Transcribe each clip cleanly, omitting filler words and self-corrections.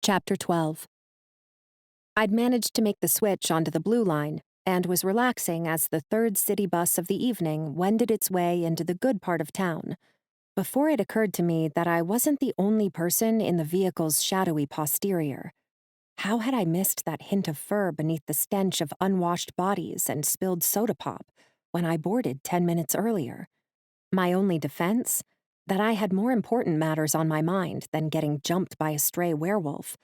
Chapter 12. I'd managed to make the switch onto the blue line and was relaxing as the third city bus of the evening wended its way into the good part of town, before it occurred to me that I wasn't the only person in the vehicle's shadowy posterior. How had I missed that hint of fur beneath the stench of unwashed bodies and spilled soda pop when I boarded 10 minutes earlier? My only defense? That I had more important matters on my mind than getting jumped by a stray werewolf,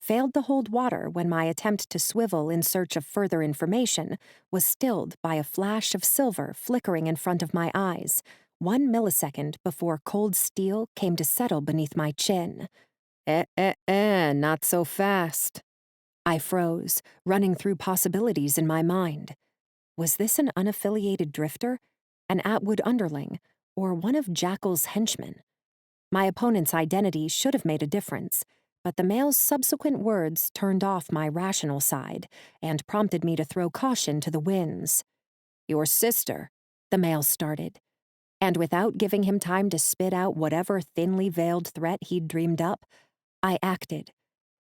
failed to hold water when my attempt to swivel in search of further information was stilled by a flash of silver flickering in front of my eyes, 1 millisecond before cold steel came to settle beneath my chin. Not so fast. I froze, running through possibilities in my mind. Was this an unaffiliated drifter, an Atwood underling, or one of Jackal's henchmen? My opponent's identity should have made a difference, but the male's subsequent words turned off my rational side and prompted me to throw caution to the winds. "Your sister," the male started, and without giving him time to spit out whatever thinly veiled threat he'd dreamed up, I acted.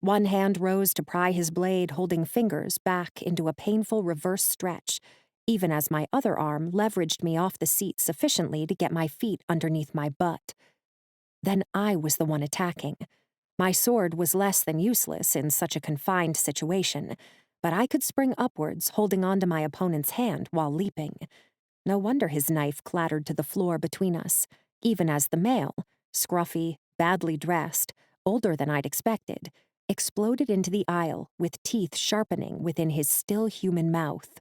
One hand rose to pry his blade, holding fingers back into a painful reverse stretch, even as my other arm leveraged me off the seat sufficiently to get my feet underneath my butt. Then I was the one attacking. My sword was less than useless in such a confined situation, but I could spring upwards, holding onto my opponent's hand while leaping. No wonder his knife clattered to the floor between us, even as the male, scruffy, badly dressed, older than I'd expected, exploded into the aisle with teeth sharpening within his still human mouth.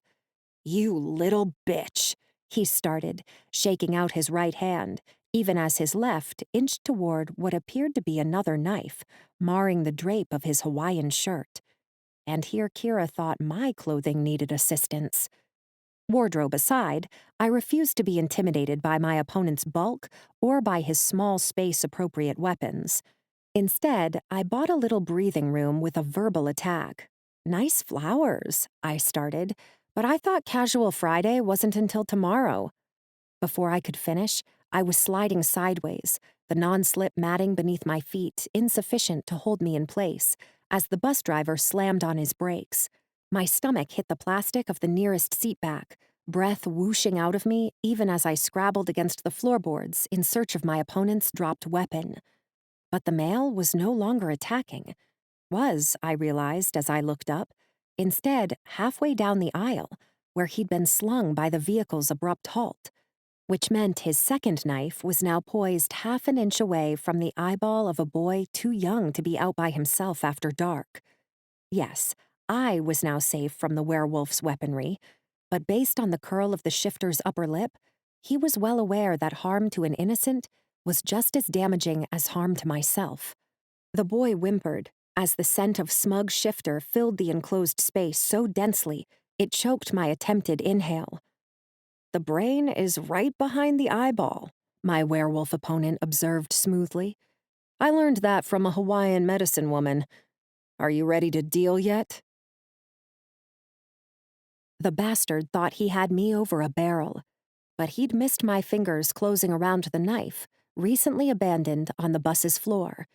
"You little bitch," he started, shaking out his right hand, even as his left inched toward what appeared to be another knife, marring the drape of his Hawaiian shirt. And here Kira thought my clothing needed assistance. Wardrobe aside, I refused to be intimidated by my opponent's bulk or by his small space-appropriate weapons. Instead, I bought a little breathing room with a verbal attack. "Nice flowers," I started, "but I thought Casual Friday wasn't until tomorrow." Before I could finish, I was sliding sideways, the non-slip matting beneath my feet insufficient to hold me in place, as the bus driver slammed on his brakes. My stomach hit the plastic of the nearest seat back, breath whooshing out of me even as I scrabbled against the floorboards in search of my opponent's dropped weapon. But the male was no longer attacking. Was, I realized as I looked up, instead halfway down the aisle, where he'd been slung by the vehicle's abrupt halt, which meant his second knife was now poised half an inch away from the eyeball of a boy too young to be out by himself after dark. Yes, I was now safe from the werewolf's weaponry, but based on the curl of the shifter's upper lip, he was well aware that harm to an innocent was just as damaging as harm to myself. The boy whimpered as the scent of smug shifter filled the enclosed space so densely it choked my attempted inhale. "The brain is right behind the eyeball," my werewolf opponent observed smoothly. "I learned that from a Hawaiian medicine woman. Are you ready to deal yet?" The bastard thought he had me over a barrel, but he'd missed my fingers closing around the knife, recently abandoned on the bus's floor,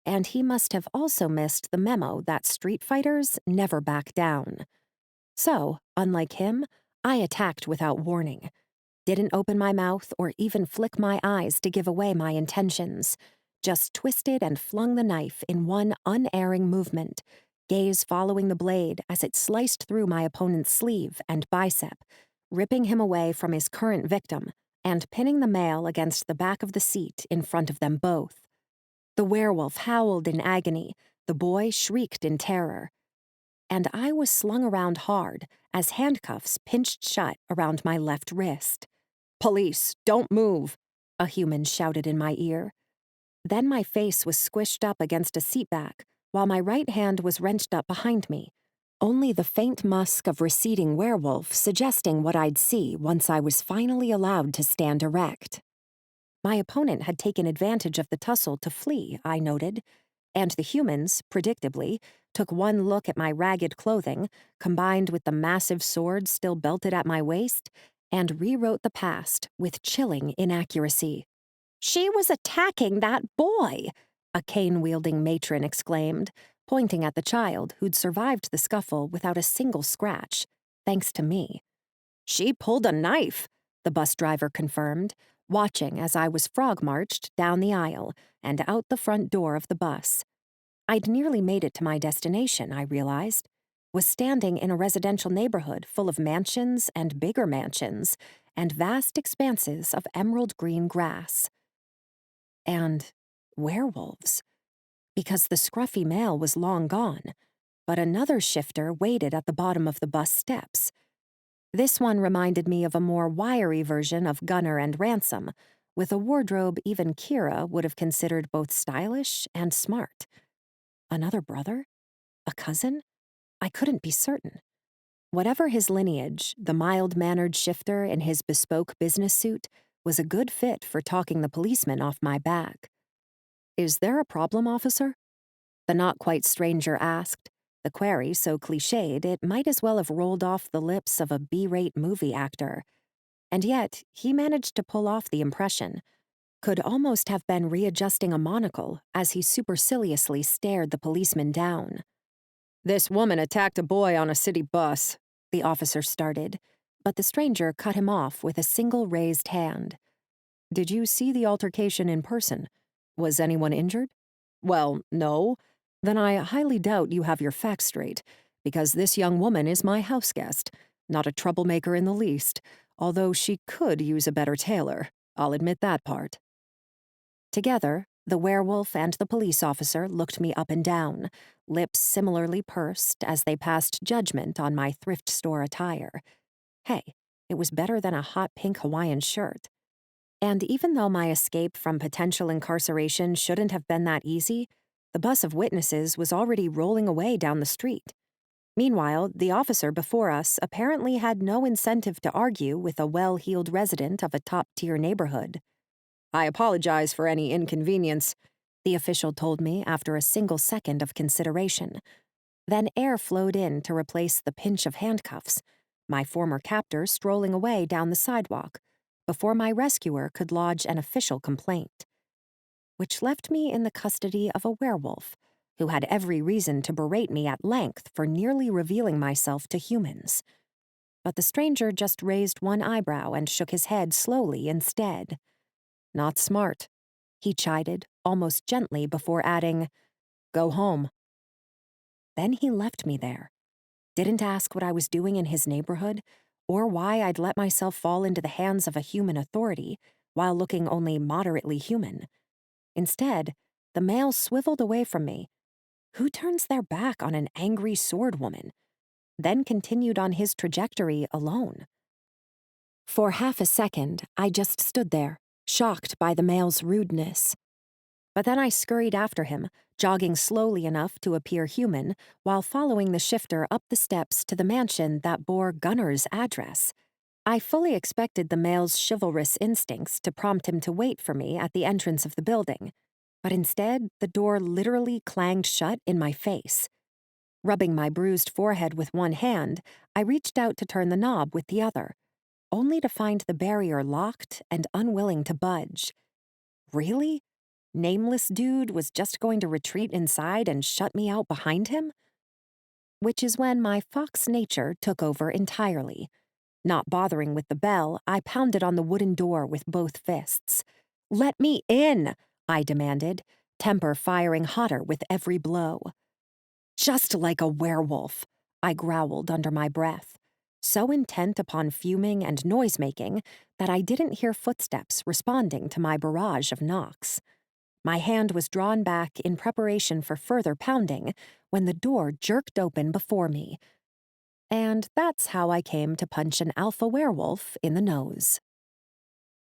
and he must have also missed the memo that street fighters never back down. So, unlike him, I attacked without warning. Didn't open my mouth or even flick my eyes to give away my intentions. Just twisted and flung the knife in one unerring movement, gaze following the blade as it sliced through my opponent's sleeve and bicep, ripping him away from his current victim and pinning the male against the back of the seat in front of them both. The werewolf howled in agony, the boy shrieked in terror. And I was slung around hard as handcuffs pinched shut around my left wrist. "Police, don't move," a human shouted in my ear. Then my face was squished up against a seatback, while my right hand was wrenched up behind me, only the faint musk of receding werewolf suggesting what I'd see once I was finally allowed to stand erect. My opponent had taken advantage of the tussle to flee, I noted, and the humans, predictably, took one look at my ragged clothing, combined with the massive sword still belted at my waist, and rewrote the past with chilling inaccuracy. "She was attacking that boy," a cane-wielding matron exclaimed, pointing at the child who'd survived the scuffle without a single scratch, thanks to me. "She pulled a knife," the bus driver confirmed, watching as I was frog-marched down the aisle and out the front door of the bus. I'd nearly made it to my destination, I realized, was standing in a residential neighborhood full of mansions and bigger mansions and vast expanses of emerald green grass. And werewolves. Because the scruffy male was long gone, but another shifter waited at the bottom of the bus steps. This one reminded me of a more wiry version of Gunner and Ransom, with a wardrobe even Kira would have considered both stylish and smart. Another brother? A cousin? I couldn't be certain. Whatever his lineage, the mild-mannered shifter in his bespoke business suit was a good fit for talking the policeman off my back. "Is there a problem, officer?" the not-quite stranger asked, the query so cliched it might as well have rolled off the lips of a B-rate movie actor. And yet, he managed to pull off the impression. Could almost have been readjusting a monocle as he superciliously stared the policeman down. "This woman attacked a boy on a city bus," the officer started, but the stranger cut him off with a single raised hand. "Did you see the altercation in person? Was anyone injured?" "Well, no." "Then I highly doubt you have your facts straight, because this young woman is my house guest, not a troublemaker in the least, although she could use a better tailor. I'll admit that part." Together, the werewolf and the police officer looked me up and down, lips similarly pursed as they passed judgment on my thrift store attire. Hey, it was better than a hot pink Hawaiian shirt. And even though my escape from potential incarceration shouldn't have been that easy, the bus of witnesses was already rolling away down the street. Meanwhile, the officer before us apparently had no incentive to argue with a well-heeled resident of a top-tier neighborhood. "I apologize for any inconvenience," the official told me after a single second of consideration. Then air flowed in to replace the pinch of handcuffs, my former captor strolling away down the sidewalk, before my rescuer could lodge an official complaint. Which left me in the custody of a werewolf, who had every reason to berate me at length for nearly revealing myself to humans. But the stranger just raised one eyebrow and shook his head slowly instead. "Not smart," he chided, almost gently before adding, "Go home." Then he left me there. Didn't ask what I was doing in his neighborhood, or why I'd let myself fall into the hands of a human authority while looking only moderately human. Instead, the male swiveled away from me. Who turns their back on an angry sword woman? Then continued on his trajectory alone. For half a second, I just stood there, shocked by the male's rudeness. But then I scurried after him, jogging slowly enough to appear human, while following the shifter up the steps to the mansion that bore Gunner's address. I fully expected the male's chivalrous instincts to prompt him to wait for me at the entrance of the building, but instead the door literally clanged shut in my face. Rubbing my bruised forehead with one hand, I reached out to turn the knob with the other, only to find the barrier locked and unwilling to budge. Really? Nameless dude was just going to retreat inside and shut me out behind him? Which is when my fox nature took over entirely. Not bothering with the bell, I pounded on the wooden door with both fists. "Let me in!" I demanded, temper firing hotter with every blow. "Just like a werewolf," I growled under my breath, so intent upon fuming and noise-making that I didn't hear footsteps responding to my barrage of knocks. My hand was drawn back in preparation for further pounding when the door jerked open before me. And that's how I came to punch an alpha werewolf in the nose.